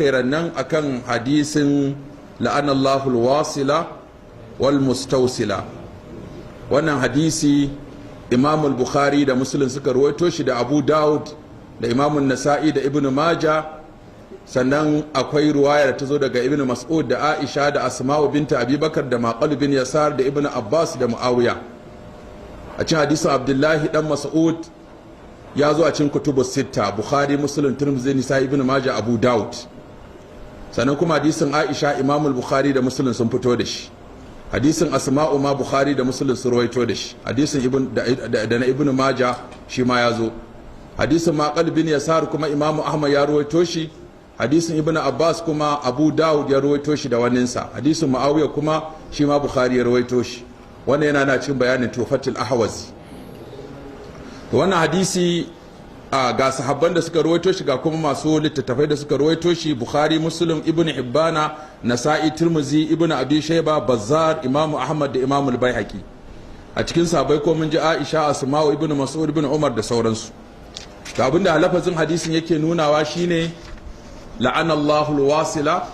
kairannan akan hadisin la'anallahu alwasila wal mustawsila. Wannan hadisi Imam al-Bukhari da Muslim suka ruwaito shi da Abu Dawud da Imam an-Nasa'i da Ibn Majah. Sannan akwai ruwaya da ta zo daga Ibn Mas'ud da Aisha da Asma'u binta Abi Bakar da Maqal bin Yasar da Ibn Abbas da Muawiya. A cikin hadisin Abdullahi dan Mas'ud ya zo a cikin kutubus sitta, Bukhari, Muslim, Tirmidhi, Nisa'i, Ibn Majah, Abu Dawud. Sannan kuma hadisin Aisha Imam Bukhari da Muslim sun fito da shi. Hadisin Asma'u ma Bukhari da Muslim sun rawaito da shi. Hadisin da na Ibn Majah shi ma ya zo. Hadisin Maqal bin Yasar kuma Imam Ahmad ya rawaito shi. Hadisin Ibn Abbas kuma Abu Dawud ya rawaito shi da waninsa. Hadisin Muawiya kuma shi ma Bukhari ya rawaito shi. Wannan yana na cikin bayanin Tufatul Ahwazi. To wannan hadisi ga sahabban da suka ruwaito shi ga kuma masu littattafai da suka ruwaito shi: Bukhari, Muslim, Ibn Hibbana, Nasa'i, Tirmidhi, Ibn Abi Shayba, Bazzar, Imam Ahmad da Imam al-Baihaqi. A cikin sahabbai ko mun ji Aisha, Asma'u, Ibn Mas'ud, Ibn Umar da sauransu. Ga abinda lafazin hadisin yake nunawa shine la'anallahu al-wasila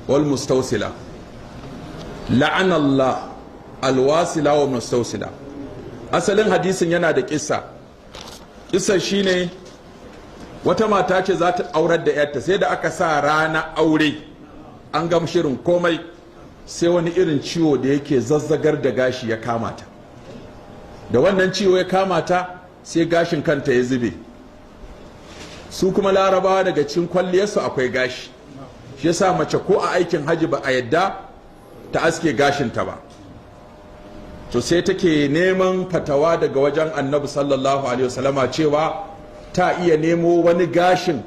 wal mustawsila. La'anallahu al-wasila wal mustawsila. Asalin hadisin yana da kissa. Kissar shine wata mata ce za ta aurar da yarta, sai da aka sa rana aure an gama shirin komai, sai wani irin ciwo da yake zazzagar da gashi ya kama ta. Da wannan ciwo ya kama ta sai gashin kanta ya zube. Su kuma larabawa daga cikin kwalliyarsu akwai gashi, shi yasa mace ko a aikin haji ba a yadda ta aske gashinta ba. To sai take neman fatawa daga wajen Annabi sallallahu alaihi wasallama cewa ta iya nemo wani gashin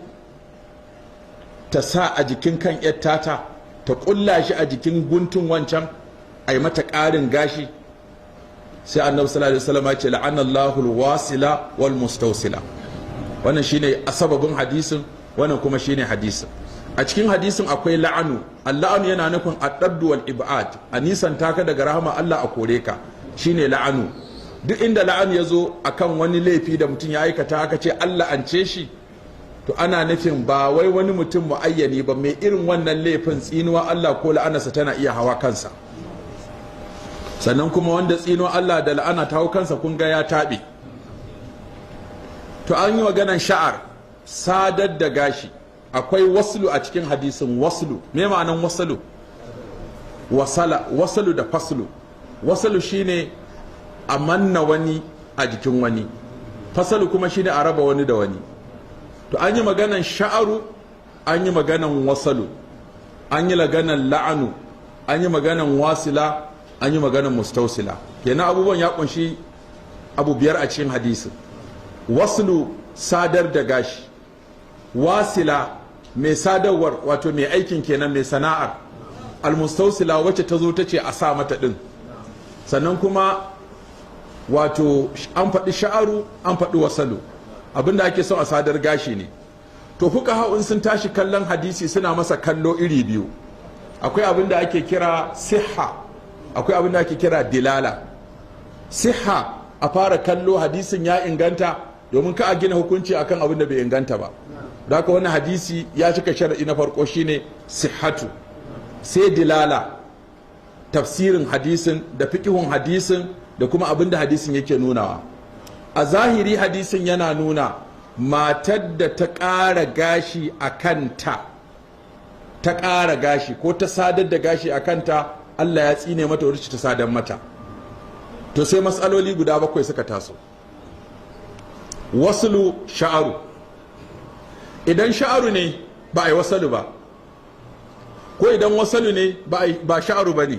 ta sa a jikin kan yattata, ta kulla shi a jikin guntun wancan, a yi mata ƙarin gashi. Sai Annabi sallallahu alaihi wasallama ce la'anallahu alwasila wal mustawsila. Wannan shine asababin hadisin, wannan kuma shine hadisin. A cikin hadisin akwai la'anu. Al-la'anu yana nufin ad-daddu wal ib'ad, a nisan taka daga rahama Allah a kore ka, shine la'anu. Duk inda la'anu ya zo akan wani laifi da mutum ya aikata aka ce Allah an ce shi, to ana nufin ba wai wani mutum muayyani ba, mai irin wannan laifin tsinuwa Allah ko la'anarsa tana iya hawa kansa. Sannan kuma wanda tsinuwa Allah da la'ana ta hau kansa kun ga ya taɓe. To an yi maganan sha'ar, sadar da gashi. Akwai waslu a cikin hadisin. Waslu, me ma'anan waslu? Wasala, waslu da faslu. Wasalu shine a manna wani a jikin wani, fasalu kuma shine a raba wani da wani. To an yi maganan sha'aru, an yi maganan wasalu, an yi maganan la'anu, an yi maganan wasila, an yi maganan mustausila. Kenan abubuwan ya kunshi abu biyar a cikin hadisin. Waslu, sadar da gashi. Wasila, mai sadarwar, wato mai aikin kenan, mai sana'ar. Almustausila, wacce ta zo ta ce a sa mata din. Sannan kuma wato an faɗi sha'aru, an faɗi wasalu, abinda ake son a sadar gashi ne. To fuqaha sun tashi kallon hadisi suna masa kallo iri biyu. Akwai abinda ake kira sihha, akwai abinda ake kira dilala. Sihha, a fara kallo hadisin ya inganta, domin ka a gina hukunci akan abin da bai inganta ba. Da haka wannan hadisi ya cika shar'i na farko shine sihhatu. Sai dilala, tafsirin hadisin da fiqhun hadisin da kuma abin da hadisin yake nunawa. A zahiri hadisin yana nuna matar da ta ƙara gashi a kanta, ta ƙara gashi ko ta sadar da gashi a kanta, Allah ya tsine mata wurin ta sadar mata. To sai matsaloli guda bakwai suka taso. Waslu sha'aru. Idan sha'aru ne ba a yi wasalu ba, ko idan wasalu ne ba sha'aru ba ne,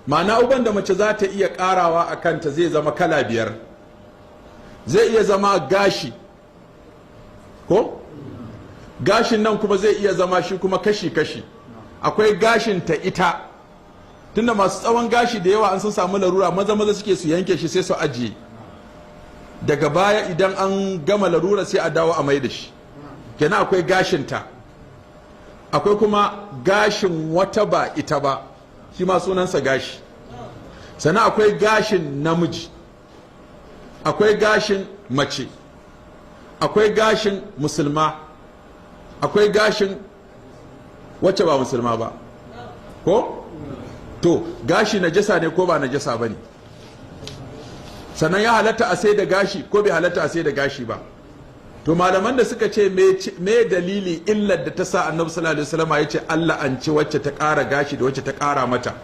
ma'ana uban da mace za ta iya karawa a kanta zai zama kala biyar. Zai iya zama gashi, ko gashin nan kuma zai iya zama shi kuma kashi-kashi. Akwai gashin ta ita, tunda masu tsawon gashi da yawa an sun samu larura maza suke su yanke shi sai su ajiye, daga baya idan an gama larura sai a dawo a mai da shi. Kenan akwai gashin ta. Akwai kuma gashin wata ba ita ba, shi ma sunansa gashi. Sannan akwai gashin namiji, akwai gashin mace, akwai gashin musulma, akwai gashin wacce ba musulma ba ko to gashi najasa ne ko ba najasa bane sannan ya halatta a sai da gashi ko bai halatta a sai da gashi ba to malaman da suka ce me dalili illar da ta sa annabi sallallahu alaihi wasallam ya ce Allah an ci wacce ta ƙara gashi da wacce ta ƙara mata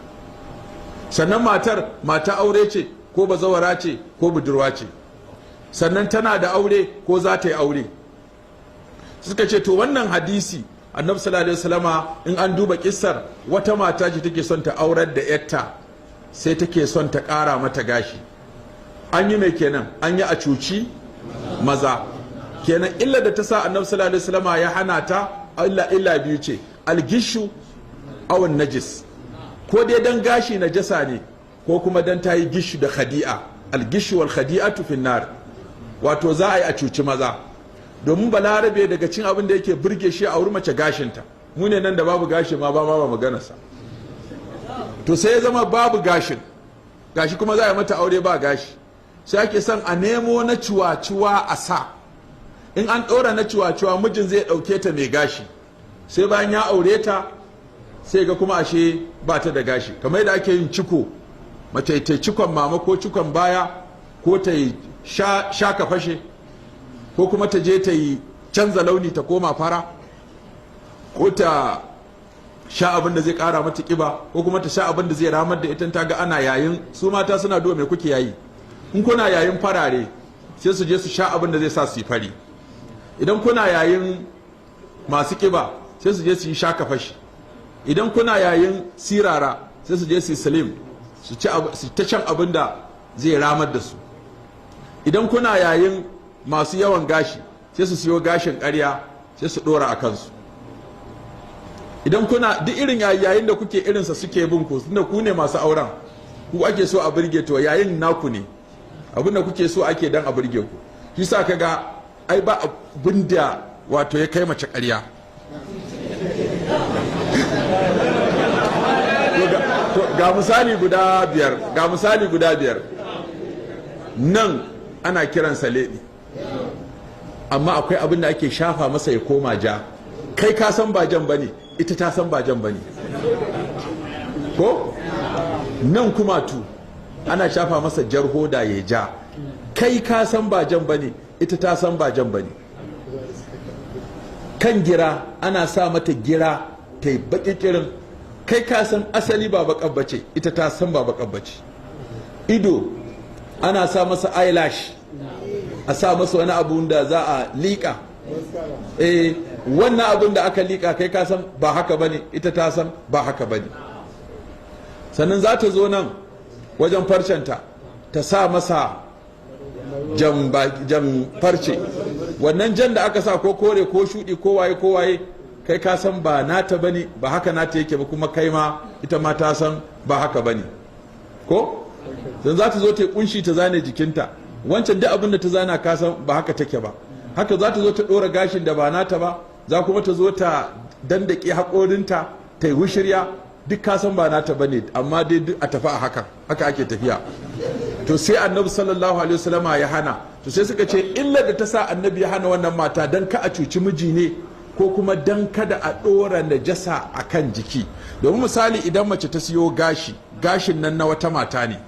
sannan mata aure ce ko bazawara ce ko budurwa ce sannan tana da aure ko za ta yi aure suka ce to wannan hadisi annabi sallallahu alaihi wasallama in an duba kissar wata mata ce take son ta aurar da yarta sai take son ta ƙara mata gashi an yi mai kenan an yi a cuci maza kenan illa da ta sa annabi sallallahu alaihi wasallama ya hana ta illa biyu ce algishu aw najis ko dai dan gashi najasa ne ko kuma dan ta yi gishu da khadi'a algishu wal khadi'atu fin nar wato za a yi a cuci maza domin balarabe daga cin abin da yake burge shi a wuri mace gashinta mu ne nan da babu gashi ma ba maganarsa to sai ya zama babu gashi kuma za a yi mata aure ba gashi sai ake son a nemo na ciwa-ciwa a sa in an ɗora na ciwa-ciwa mijin zai ɗauke ta mai gashi sai bayan ya aure ta sai ga kuma ashe ba ta da gashi kamar yadda ake yin ciko mace ta cikon mama ko cikon baya ko ta yi shaka fashe ko kuma ta je ta yi canza launi ta koma fara ko ta sha abin da zai kara mata kiba ko kuma ta sha abin da zai ramar da ita ta ga ana yayin su mata suna duwa mai kuke yayi in kuna yayin farare sai su je su sha abin da zai sa su yi fari idan kuna yayin masu kiba sai su je su yi shaka fashi idan kuna yayin sirara sai su je su yi slim su ta can abin da zai ramar da su idan kuna yayin masu yawan gashi sai su siyo gashin ƙarya sai su ɗora a kansu idan kuna duk irin yayin da kuke irinsa suke bin ku tunda ku ne masu auren ku ake so a burge to yayin naku ne abin da kuke so ake dan a burge ku shi sa kaga ai ba abin da wato ya kai mace ƙarya ga misali guda biyar nan ana kiransa leɓi amma akwai abin da ake shafa masa ya koma ja kai ka san ba jan bane ita ta san ba jan bane ko nan kuma tu ana shafa masa jar hoda ya ja kai ka san ba jan bane ita ta san ba jan bane kan gira ana sa mata gira ta yi baki kirin kai ka san asali ba baƙar bace ita ta san ba baƙar bace ido ana sa masa eyelash a sa masa wani abu da za a liƙa wannan abun da aka liƙa kai ka san ba haka bane ita ta san ba haka bane sannan za ta zo nan wajen farcenta ta sa masa jan farce wannan jan da aka sa ko kore ko shuɗi ko waye kai ka san ba nata bane ba haka nata yake ba kuma kai ma ita ma ta san ba haka bane ko dan za ta zo ta kunshi ta zane jikinta wancan duk abin da ta zana ka san ba haka take ba haka za ta zo ta ɗora gashin da ba nata ba za kuma ta zo ta dandake haƙorinta ta yi wushirya duk ka san ba nata bane amma dai duk a tafi a haka ake tafiya to sai annabi sallallahu alaihi wasallama ya hana to sai suka ce illar da ta sa annabi ya hana wannan mata dan ka a cuci miji ne ko kuma dan kada a ɗora najasa a kan jiki domin misali idan mace ta siyo gashin nan na wata mata ne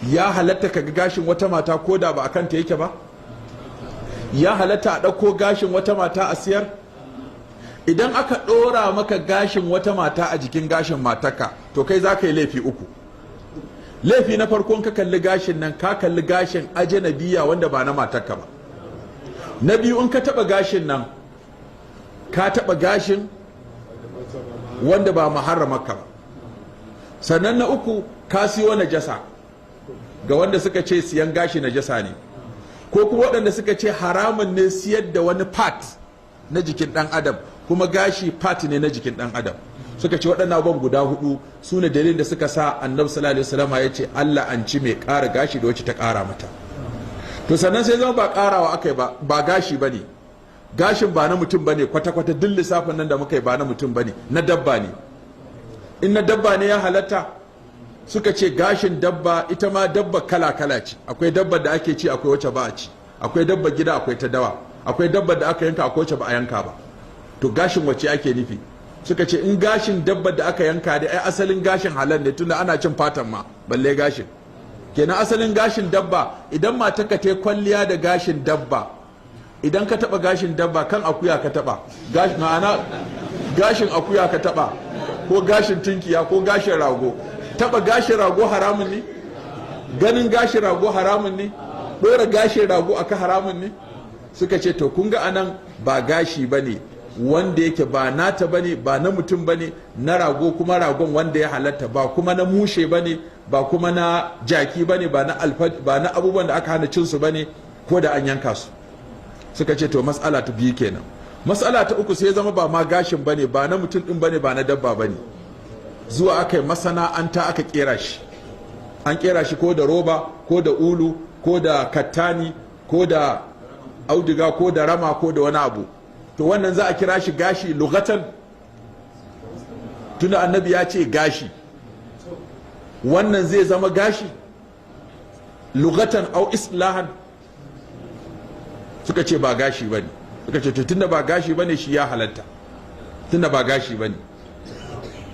ya halatta ka ga gashin wata mata ko da ba a kanta yake ba ya halatta a ɗauko gashin wata mata a siyar idan aka ɗora maka gashin wata mata a jikin gashin mataka to kai za ka yi laifi uku laifi na farkon ka kalli gashin nan ka kalli gashin ajanabiya wanda ba na matarka ba na biyu in ka taɓa gashin nan ka taɓa gashin wanda ba muharramarka ba sannan na uku ka siyo najasa ga wanda suka ce siyan gashi najasa ne ko kuma waɗanda suka ce haramun ne siyar da wani part na jikin ɗan adam kuma gashi part ne na jikin ɗan adam suka ce waɗannan abubuwan guda hudu su ne dalilin da suka sa annabi sallallahu alaihi wasallam ya ce Allah an ci mai ƙara gashi da wacce ta ƙara mata to sannan sai zama ba ƙarawa aka yi ba gashi ba ne gashin ba na mutum ba ne kwata-kwata duk lissafin nan da muka yi ba na mutum ba ne na dabba ne in na dabba ne ya halatta suka ce gashin dabba ita ma dabba kala-kala ce akwai dabba da ake ci akwai wacce ba a ci akwai dabba gida akwai ta dawa akwai dabba da aka yanka akwai wacce ba a yanka ba to gashin wacce ake nufi suka ce in gashin dabba da aka yanka da ai asalin gashin halal ne tunda ana cin fatan ma balle gashin, kenan asalin gashin dabba idan matarka ta kwalliya da gashin dabba, idan ka taba gashin dabba kan akuya ka taba, ma'ana gashin akuya ka taba ko gashin tunkiya ko gashin rago, taba gashin rago haramun ne, ganin gashin rago haramun ne, dora gashin rago aka haramun ne. Suka ce to kun ga anan ba gashi bane wanda yake ba nata bane, ba na mutum bane, na rago kuma ragon wanda ya halatta, ba kuma na mushe bane, ba kuma na jaki bane, ba na abubuwan da aka hana cin su bane ko da an yanka su. Suka ce to mas'ala ta biyu kenan. Mas'ala ta uku sai zama ba ma gashin bane, ba na mutum din bane, ba na dabba bane, zuwa aka yi masana'anta aka kera shi, an kera shi ko da roba ko da ulu ko da kattani ko da auduga ko da rama ko da wani abu, to wannan za a kira shi gashi lugatan, tunda annabi ya ce gashi, wannan zai zama gashi lugatan au islahan. Suka ce ba gashi bane, suka ce tunda ba gashi bane shi ya halatta, tunda ba gashi bane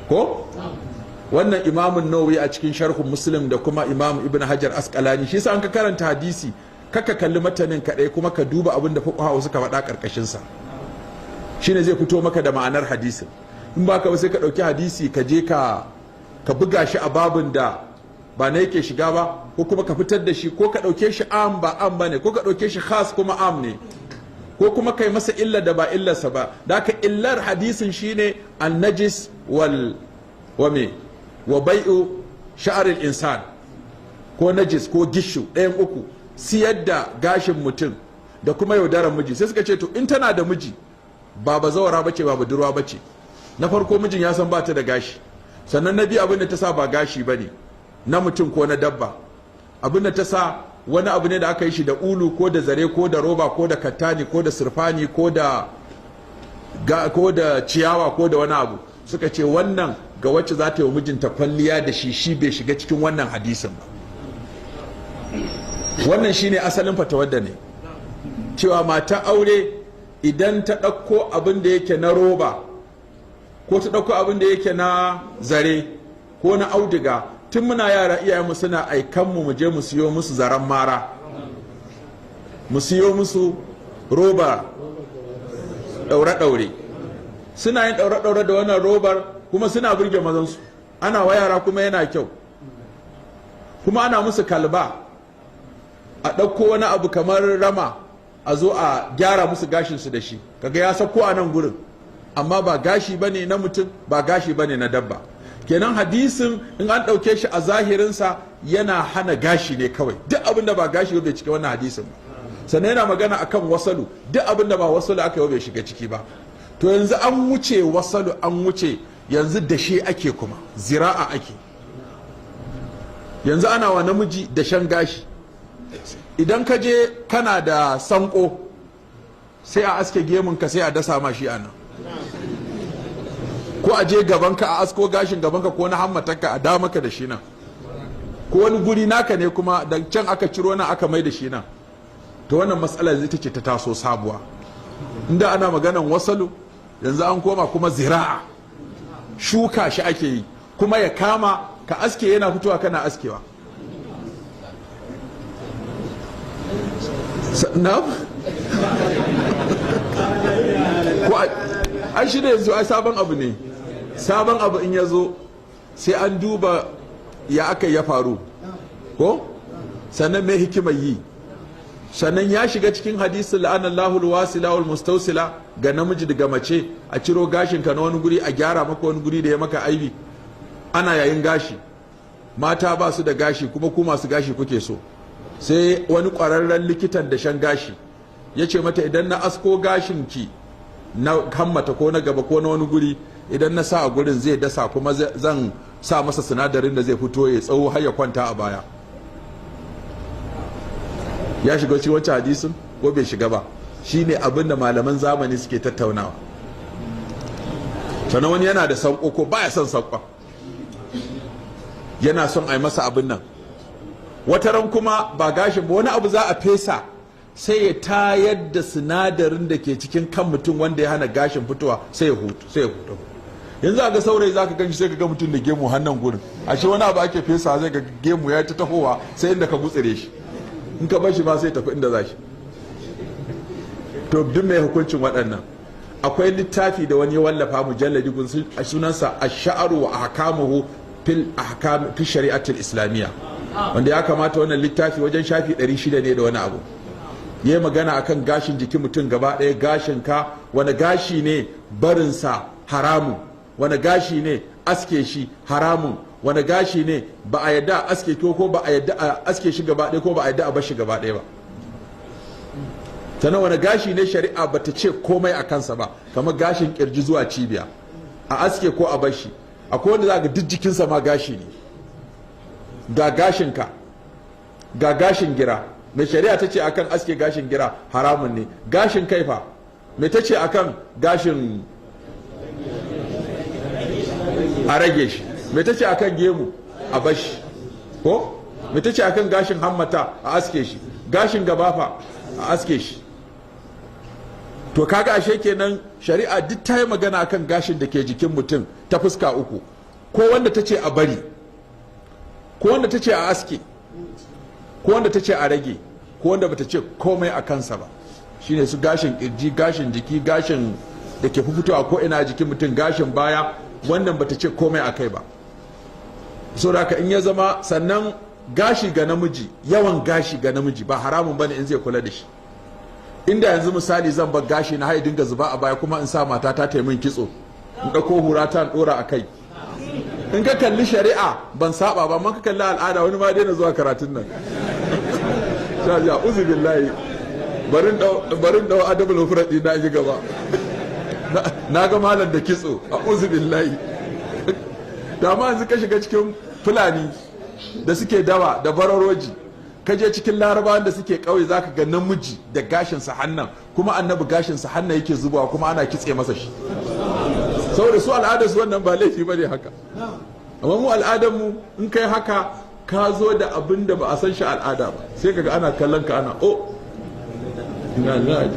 ko. Wannan imamun Nawawi a cikin sharhun Muslim da kuma imam Ibn Hajar Asqalani, shi yasa an ka karanta hadisi kaka kalli matanin kadai, kuma ka duba abin da fuqaha suka faɗa karkashin sa, shine zai fito maka da ma'anar hadisin. In ba ka sai ka ɗauki hadisi ka je ka buga shi a babin da ba na yake shiga ba, ko kuma ka fitar da shi, ko ka ɗauke shi am ba am bane, ko ka ɗauke shi khas kuma am ne, ko kuma kai masa illa da ba illarsa ba. Da ka illar hadisin shine an-najis wa bai'u sha'aril insan, ko najis ko gishu, ɗayan uku, siyar da gashin mutum da kuma yaudarar miji. Sai suka ce to in tana da miji, ba bazawara bace ba budurwa bace, na farko mijin ya san bata da gashi, sannan na biyu abin da ta sa ba gashi bane na mutum ko na dabba, abin da ta sa wani abu ne da aka yi shi da ulu ko da zare ko da roba ko da kattani ko da sirfani ko da ciyawa ko da wani abu. Suka ce wannan ga wacce za ta yi wa mijinta kwalliya da shi bai shiga cikin wannan hadisin ba. Wannan shine asalin fatawar da ne, cewa mata aure idan ta ɗauko abin da yake na roba ko ta ɗauko abin da yake na zare ko na auduga, tun muna yara iyayenmu suna aikanmu mu je mu siyo musu zaren mara, mu siyo musu roba ɗaure-ɗaure, suna yin ɗaure-ɗaure da wannan robar kuma suna burge mazansu, ana wa yara kuma yana kyau, kuma ana musu kalba, a ɗauko wani abu kamar rama a zo a gyara musu gashinsu da shi, kaga ya sauko a nan gurin, amma ba gashi bane na mutum, ba gashi bane na dabba. Kenan hadisin in an ɗauke shi a zahirinsa yana hana gashi ne kawai, duk abin da ba gashi bai cika wannan hadisin ba. Sannan yana magana akan wasalu, duk abin da ba wasalu aka yi bai shiga ciki ba. To yanzu an wuce wasalu, an wuce, yanzu dashe ake, kuma zira'a ake. Yanzu ana wa namiji dashen gashi. Idan ka je kana da sanko, sai a aske gemunka sai a dasa ma shi ana, ko a je gabanka a asko gashin gabanka ko na hammatanka a da maka da shi nan, ko wani guri naka ne kuma da can aka ciro nan aka mai da shi nan. To wannan matsalar ita ce ta taso sabuwa. Inda ana maganan wasalu, yanzu an koma kuma zira'a, shuka shi ake yi, kuma ya kama ka aske yana fitowa kana askewa. Na? Ko an shi da yanzu ai sabon abu ne, sabon abu in ya zo sai an duba ya aka ya faru, ko sannan mai hikimar yi, sannan ya shiga cikin hadisin la'anallahu alwasila wal mustawsila, ga namiji daga mace a ciro gashinka na wani guri a gyara maka wani guri da ya maka aibi. Ana yayin gashi, mata ba su da gashi kuma ku masu gashi kuke so, sai wani ƙwararren likitan da shan gashi ya ce mata idan na asko gashinki na hammata ko na gaba ko na wani guri, idan na sa a gurin zai dasa, kuma zan sa masa sinadarin da zai fito ya tsawo har ya kwanta a baya. Ya shiga cikin wancan hadisin ko bai shiga ba? Shine abin da malaman zamani suke tattaunawa. Sannan wani yana da sanko ko baya son sankon, yana son a yi masa abin nan. Wataran kuma ba gashin ba, wani abu za a fesa sai ya tayar da sinadarin da ke cikin kan mutum wanda ya hana gashin fitowa, sai ya hutu. yanzu a ga saurayi za ka ganshi sai ka ga mutum da gemu hannun gurin ashe wani abu ake fesa zai ga gemu ya ta tahowa sai inda ka gutsire shi in ka bar shi ba sai tafi inda za shi. to duk mai hukuncin waɗannan akwai littafi da wani ya wallafa mujalladi a sunansa ash-sha'ru wa ahkamuhu fi shari'atul islamiyya, wanda ya kamata wannan littafi wajen shafi 600 ne da wani abu. yayi magana akan gashin jikin mutum gaba ɗaya, gashin ka wani gashi ne barinsa haramun, wani gashi ne aske shi haramun, wani gashi ne ba a yadda a aske ko ba a yadda a aske shi gaba ɗaya ko ba a yadda a bar shi gaba ɗaya ba. sannan wani gashi ne shari'a bata ce komai a kansa ba, kamar gashin kirji zuwa cibiya a aske ko a bar shi. akwai wanda za ga duk jikinsa ma gashi ne, ga gashin ka ga gashin gira, mai shari'a ta ce akan aske gashin gira haramun ne. gashin kaifa mai ta ce akan gashin a rage shi, mai ta ce akan gemu a bashi ko mai ta ce akan gashin hammata a aske shi, gashin gabafa a aske shi. to kaga ashe kenan shari'a duk ta yi magana akan gashin da ke jikin mutum ta fuska uku, ko wanda ta ce a bari, ko wanda ta ce a aske, ko wanda ta ce a rage, ko wanda bata ce komai a kansa ba. shine su gashin kirji, gashin jiki, gashin da ke fitowa ko ina jikin mutum, gashin baya, wannan bata ce komai a kai ba. saboda haka in ya zama, sannan gashi ga namiji, yawan gashi ga namiji ba haramun bane in zai kula da shi. inda yanzu misali zan bar gashi na dinga zuba a baya kuma in sa mata ta taimin kitso in ɗauko hura ta ɗora a kai, in ka kalli shari'a ban saba ba, amma ka kalli al'ada wani ma daina zuwa karatun nan. ya uzu billahi, barin dau adabul mufradi na ji gaba na ga malam da kitso a uzu billahi. da ma yanzu ka shiga cikin fulani da suke dawa da bararoji, ka je cikin larabawan da suke kauye zaka ga namiji da gashin sa hannan, kuma annabi gashin sa hannan yake zubawa kuma ana kitse masa shi. saboda su al'adar su wannan ba laifi bane haka, amma mu al'adar mu in kai haka ka zo da abin da ba a san shi al'ada ba, sai kaga ana kallon ka ana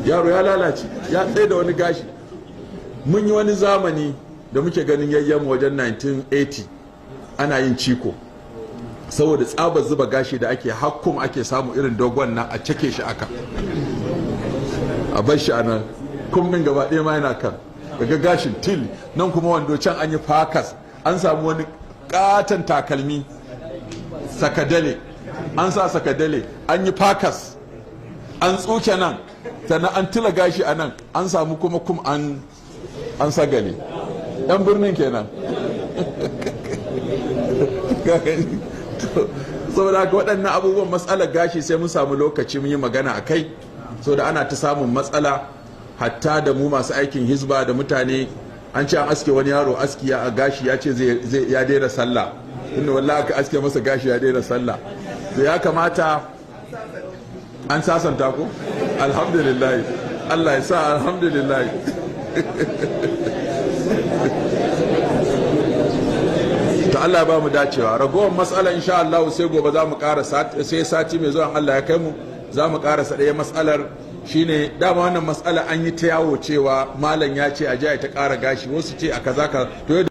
yaro ya lalace ya tsaye da wani gashi. mun yi wani zamani da muke ganin yayyan wajen 1980 ana yin ciko, saboda tsabar zuba gashi da ake hakkum ake samu irin dogon nan a cake shi aka a bar shi a nan kummin gaba ɗaya ma yana kan, daga gashin til nan kuma wando can an yi fakas, an samu wani katon takalmi sakadale, an sa sakadale an yi fakas an tsuke nan, sannan an tila gashi a nan, an samu kuma an sagale. yan birnin kenan. saboda haka waɗannan abubuwan matsalar gashi sai mun samu lokaci mun yi magana a kai, saboda ana ta samun matsala hatta da mu masu aikin hizba da mutane. an ce an aske wani yaro aski a gashi ya ce ya daina sallah, inda wallahi aka aske masa gashi ya daina sallah. to ya kamata an sasanta ko alhamdulillah, Allah ya sa alhamdulillah. to Allah ba mu dacewa. ragowar matsala insha Allah sai gobe za mu ƙara, sai sati mai zuwa Allah ya kai mu za mu ƙarasa ɗaya matsalar. shine dama wannan matsala an yi ta yawo cewa malam ya ce a ta ƙara gashi, wasu ce a kaza ka to